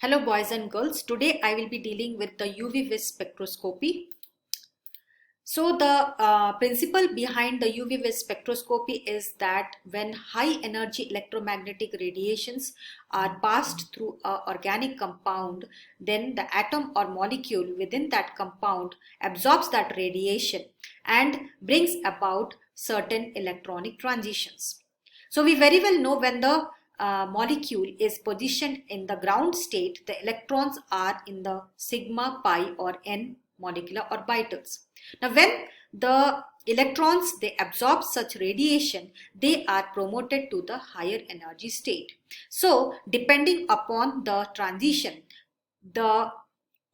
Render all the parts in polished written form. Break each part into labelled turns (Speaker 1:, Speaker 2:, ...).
Speaker 1: Hello boys and girls, today I will be dealing with the UV-Vis spectroscopy. So the principle behind the UV-Vis spectroscopy is that when high energy electromagnetic radiations are passed through an organic compound, then the atom or molecule within that compound absorbs that radiation and brings about certain electronic transitions. So we very well know when the molecule is positioned in the ground state, the electrons are in the sigma, pi or n molecular orbitals. Now when the electrons they absorb such radiation, they are promoted to the higher energy state. So depending upon the transition, the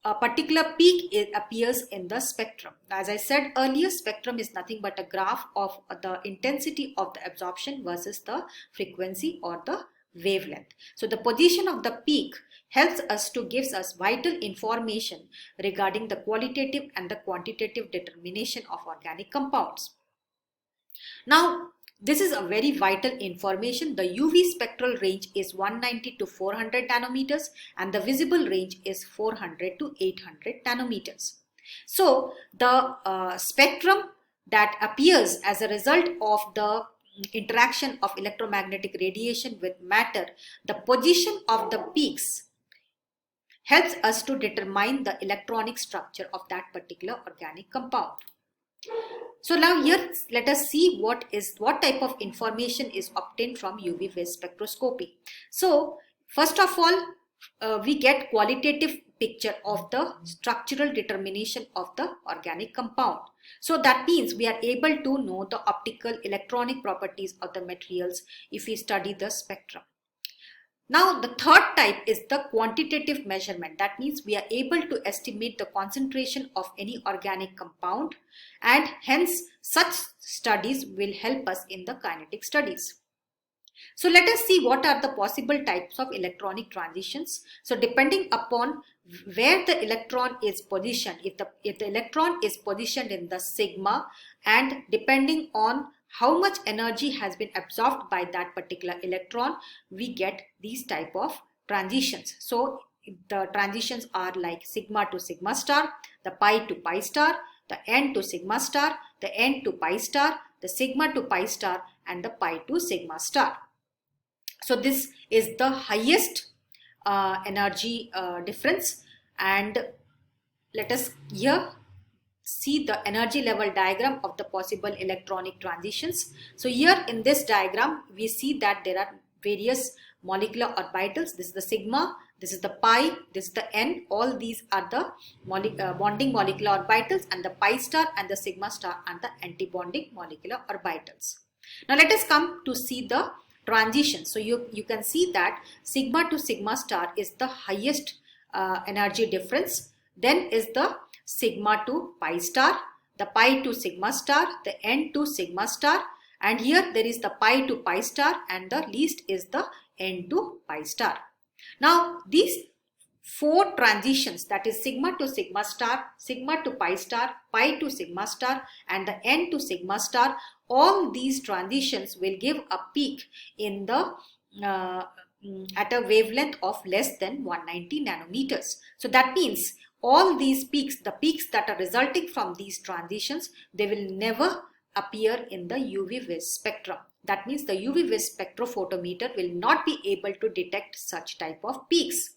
Speaker 1: a particular peak appears in the spectrum. As I said earlier, spectrum is nothing but a graph of the intensity of the absorption versus the frequency or the wavelength. So the position of the peak helps us to gives us vital information regarding the qualitative and the quantitative determination of organic compounds. Now, this is a very vital information. The UV spectral range is 190 to 400 nanometers and the visible range is 400 to 800 nanometers. So, the spectrum that appears as a result of the interaction of electromagnetic radiation with matter, the position of the peaks helps us to determine the electronic structure of that particular organic compound. So now here let us see what type of information is obtained from UV-Vis spectroscopy. So first of all, we get qualitative picture of the structural determination of the organic compound. So that means we are able to know the optical electronic properties of the materials if we study the spectrum. Now the third type is the quantitative measurement. That means we are able to estimate the concentration of any organic compound and hence such studies will help us in the kinetic studies. So let us see what are the possible types of electronic transitions. So depending upon where the electron is positioned, if the electron is positioned in the sigma and depending on how much energy has been absorbed by that particular electron, we get these type of transitions. So the transitions are like sigma to sigma star, the pi to pi star, the n to sigma star, the n to pi star, the sigma to pi star and the pi to sigma star. So this is the highest energy difference, and let us here see the energy level diagram of the possible electronic transitions. So here in this diagram we see that there are various molecular orbitals. This is the sigma, this is the pi, this is the n. All these are the bonding molecular orbitals, and the pi star and the sigma star and the anti-bonding molecular orbitals. Now let us come to see the transition. So you can see that sigma to sigma star is the highest energy difference. Then is the sigma to pi star, the pi to sigma star, the n to sigma star, and here there is the pi to pi star, and the least is the n to pi star. Now these four transitions, that is sigma to sigma star, sigma to pi star, pi to sigma star and the n to sigma star, all these transitions will give a peak in the at a wavelength of less than 190 nanometers. So that means all these peaks, the peaks that are resulting from these transitions, they will never appear in the UV-Vis spectrum. That means the UV-Vis spectrophotometer will not be able to detect such type of peaks.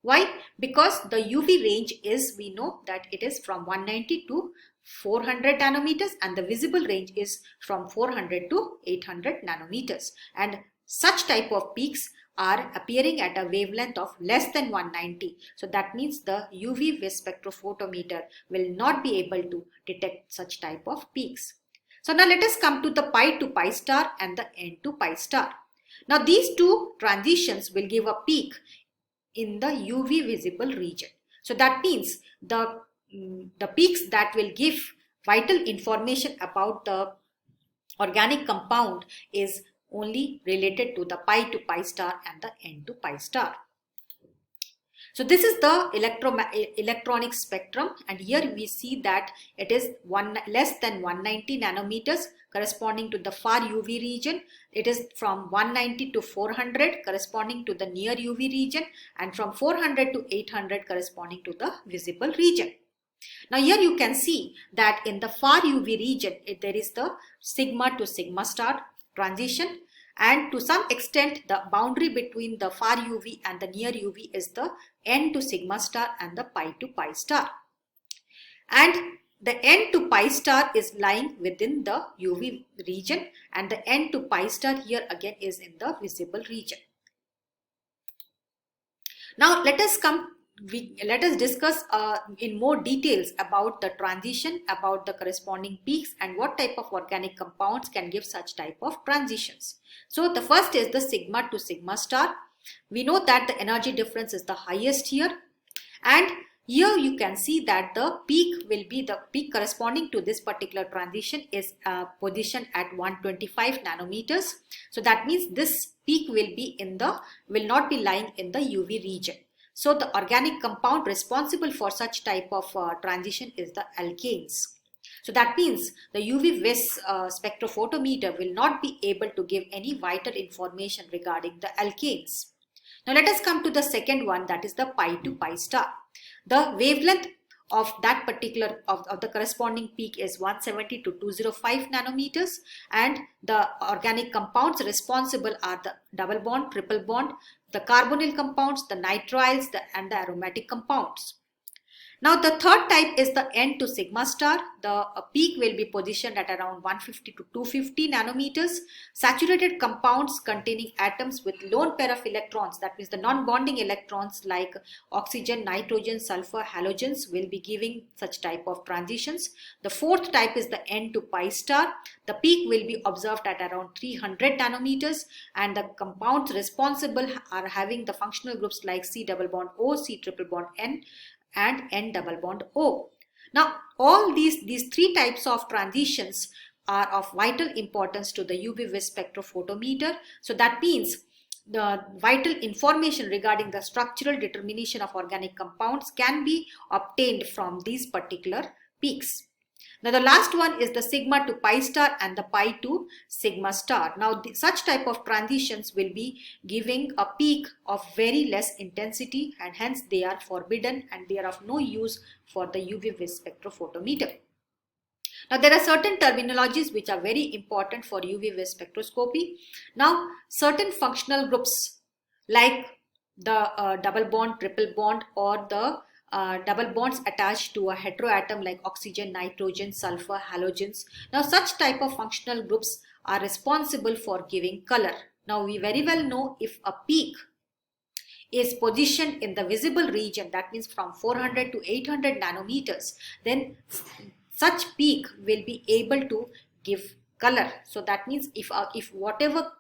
Speaker 1: Why? Because the UV range is, we know that it is from 190 to 400 nanometers and the visible range is from 400 to 800 nanometers, and such type of peaks are appearing at a wavelength of less than 190. So that means the UV-Vis spectrophotometer will not be able to detect such type of peaks. So now let us come to the pi to pi star and the n to pi star. Now these two transitions will give a peak in the UV visible region. So that means the peaks that will give vital information about the organic compound is only related to the pi to pi star and the n to pi star. So this is the electronic spectrum, and here we see that it is less than 190 nanometers corresponding to the far UV region. It is from 190 to 400 corresponding to the near UV region, and from 400 to 800 corresponding to the visible region. Now here you can see that in the far UV region, there is the sigma to sigma star transition, and to some extent the boundary between the far UV and the near UV is the N to sigma star and the pi to pi star. And the N to pi star is lying within the UV region, and the N to pi star here again is in the visible region. Now let us discuss in more details about the transition, about the corresponding peaks, and what type of organic compounds can give such type of transitions. So the first is the sigma to sigma star. We know that the energy difference is the highest here, and here you can see that the peak corresponding to this particular transition is positioned at 125 nanometers. So that means this peak will not be lying in the UV region. So the organic compound responsible for such type of transition is the alkanes. So that means the UV-Vis spectrophotometer will not be able to give any vital information regarding the alkanes. Now let us come to the second one, that is the pi to pi star. The wavelength of that particular of the corresponding peak is 170 to 205 nanometers, and the organic compounds responsible are the double bond, triple bond, the carbonyl compounds, the nitriles, and the aromatic compounds. Now the third type is the N to sigma star. The peak will be positioned at around 150 to 250 nanometers. Saturated compounds containing atoms with lone pair of electrons, that means the non-bonding electrons like oxygen, nitrogen, sulfur, halogens, will be giving such type of transitions. The fourth type is the N to pi star. The peak will be observed at around 300 nanometers, and the compounds responsible are having the functional groups like C double bond O, C triple bond N, and N double bond O. Now all these three types of transitions are of vital importance to the UV-Vis spectrophotometer. So that means the vital information regarding the structural determination of organic compounds can be obtained from these particular peaks. Now the last one is the sigma to pi star and the pi to sigma star. Now such type of transitions will be giving a peak of very less intensity, and hence they are forbidden and they are of no use for the UV-Vis spectrophotometer. Now there are certain terminologies which are very important for UV-Vis spectroscopy. Now certain functional groups like the double bond, triple bond, or the double bonds attached to a heteroatom like oxygen, nitrogen, sulfur, halogens. Now such type of functional groups are responsible for giving color. Now we very well know if a peak is positioned in the visible region, that means from 400 to 800 nanometers, then such peak will be able to give color. So that means if whatever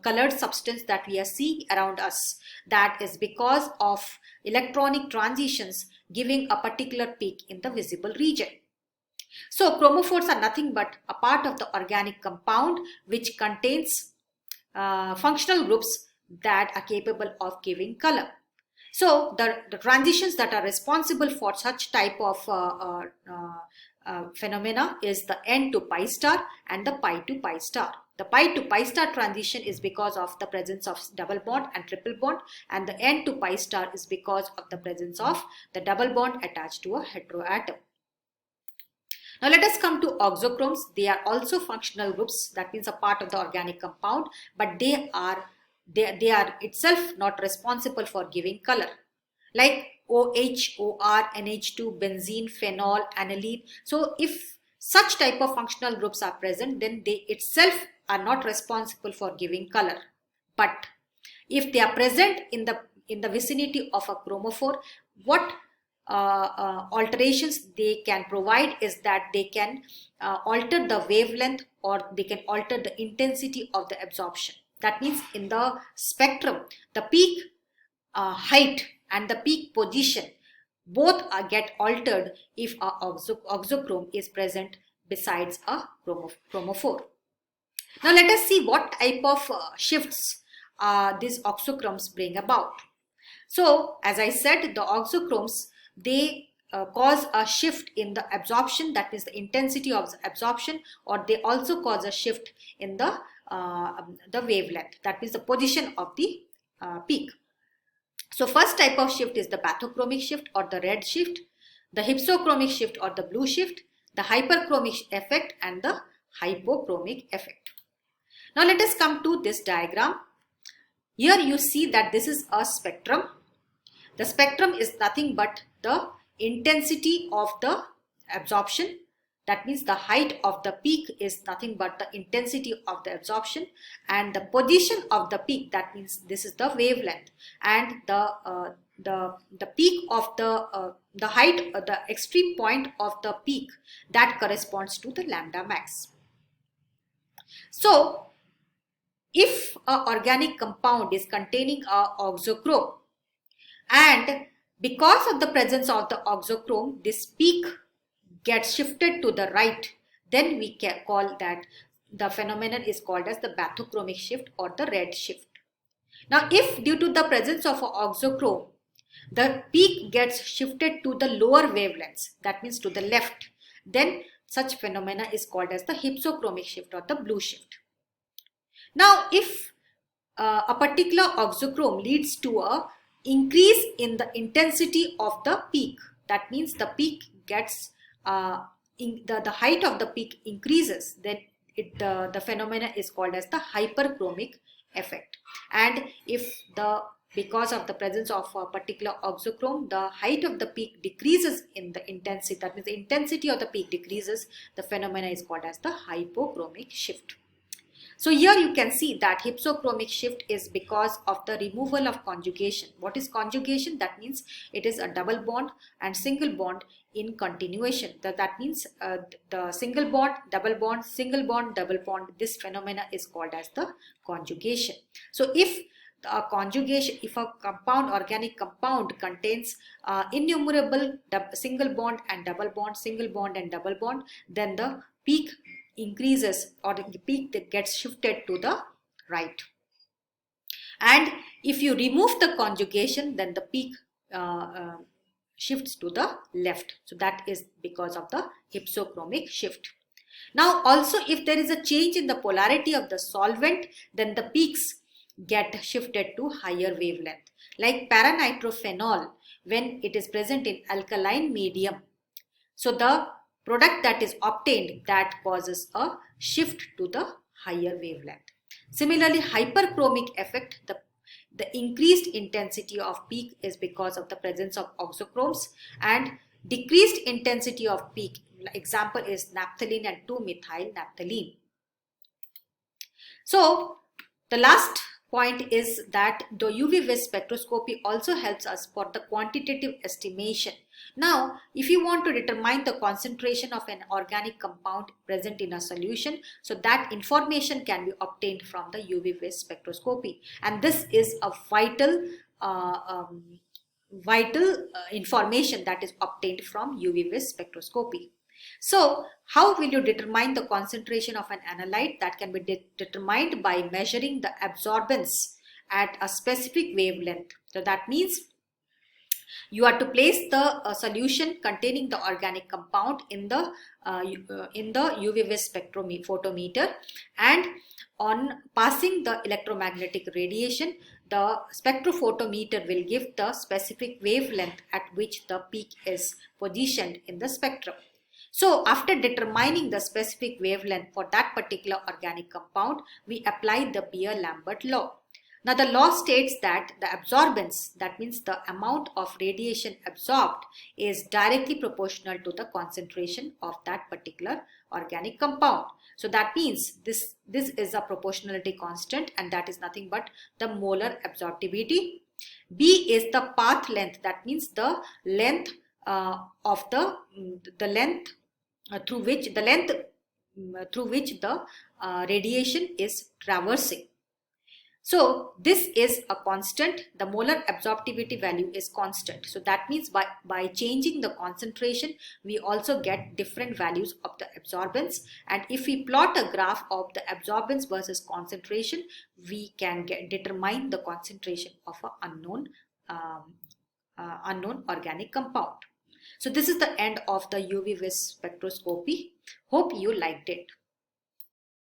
Speaker 1: colored substance that we are seeing around us, that is because of electronic transitions giving a particular peak in the visible region. So chromophores are nothing but a part of the organic compound which contains functional groups that are capable of giving color. So the transitions that are responsible for such type of phenomena is the N to pi star and the pi to pi star. The pi to pi star transition is because of the presence of double bond and triple bond, and the N to pi star is because of the presence of the double bond attached to a heteroatom. Now let us come to auxochromes. They are also functional groups, that means a part of the organic compound, but they are itself not responsible for giving color, like OH, OR, NH2, benzene, phenol, aniline. So if such type of functional groups are present, then they itself are not responsible for giving color. But if they are present in the vicinity of a chromophore, what alterations they can provide is that they can alter the wavelength, or they can alter the intensity of the absorption. That means in the spectrum, the peak height and the peak position both get altered if a auxochrome is present besides a chromophore. Now let us see what type of shifts these auxochromes bring about. So as I said, the oxochromes, they cause a shift in the absorption, that means the intensity of the absorption, or they also cause a shift in the wavelength, that means the position of the peak. So first type of shift is the bathochromic shift or the red shift, the hypsochromic shift or the blue shift, the hyperchromic effect, and the hypochromic effect. Now let us come to this diagram. Here you see that this is a spectrum. The spectrum is nothing but the intensity of the absorption. That means the height of the peak is nothing but the intensity of the absorption, and the position of the peak, that means this is the wavelength, and the peak of the height, the extreme point of the peak, that corresponds to the lambda max. So if an organic compound is containing a oxochrome, and because of the presence of the oxochrome, this peak gets shifted to the right, then we can call that the phenomenon is called as the bathochromic shift or the red shift. Now if due to the presence of an oxochrome, the peak gets shifted to the lower wavelengths, that means to the left, then such phenomena is called as the hypsochromic shift or the blue shift. Now if a particular oxochrome leads to a increase in the intensity of the peak, that means the peak gets the height of the peak increases, then the phenomena is called as the hyperchromic effect. And if because of the presence of a particular oxochrome, the height of the peak decreases in the intensity, that means the intensity of the peak decreases, the phenomena is called as the hypochromic shift. So here you can see that hypsochromic shift is because of the removal of conjugation. What is conjugation? That means it is a double bond and single bond in continuation. That means the single bond, double bond, single bond, double bond, this phenomena is called as the conjugation. So if a conjugation, if a organic compound contains innumerable single bond and double bond, single bond and double bond, then the peak increases, or the peak that gets shifted to the right. And if you remove the conjugation, then the peak shifts to the left. So that is because of the hypsochromic shift. Now also if there is a change in the polarity of the solvent, then the peaks get shifted to higher wavelength. Like paranitrophenol, when it is present in alkaline medium, so the product that is obtained, that causes a shift to the higher wavelength. Similarly, hyperchromic effect, the increased intensity of peak is because of the presence of oxochromes, and decreased intensity of peak, example is naphthalene and 2-methyl naphthalene. So the last point is that the UV-Vis spectroscopy also helps us for the quantitative estimation. Now, if you want to determine the concentration of an organic compound present in a solution, so that information can be obtained from the UV-Vis spectroscopy, and this is a vital information that is obtained from UV-Vis spectroscopy. So how will you determine the concentration of an analyte? That can be determined by measuring the absorbance at a specific wavelength. So that means you are to place the solution containing the organic compound in the UV-Vis photometer, and on passing the electromagnetic radiation, the spectrophotometer will give the specific wavelength at which the peak is positioned in the spectrum. So after determining the specific wavelength for that particular organic compound, we apply the Beer-Lambert law. Now the law states that the absorbance, that means the amount of radiation absorbed, is directly proportional to the concentration of that particular organic compound. So that means this is a proportionality constant, and that is nothing but the molar absorptivity. B is the path length, that means the length of the length through which the radiation is traversing. So this is a constant. The molar absorptivity value is constant. So that means by changing the concentration, we also get different values of the absorbance. And if we plot a graph of the absorbance versus concentration, we can determine the concentration of an unknown unknown organic compound. So this is the end of the UV vis spectroscopy. Hope you liked it.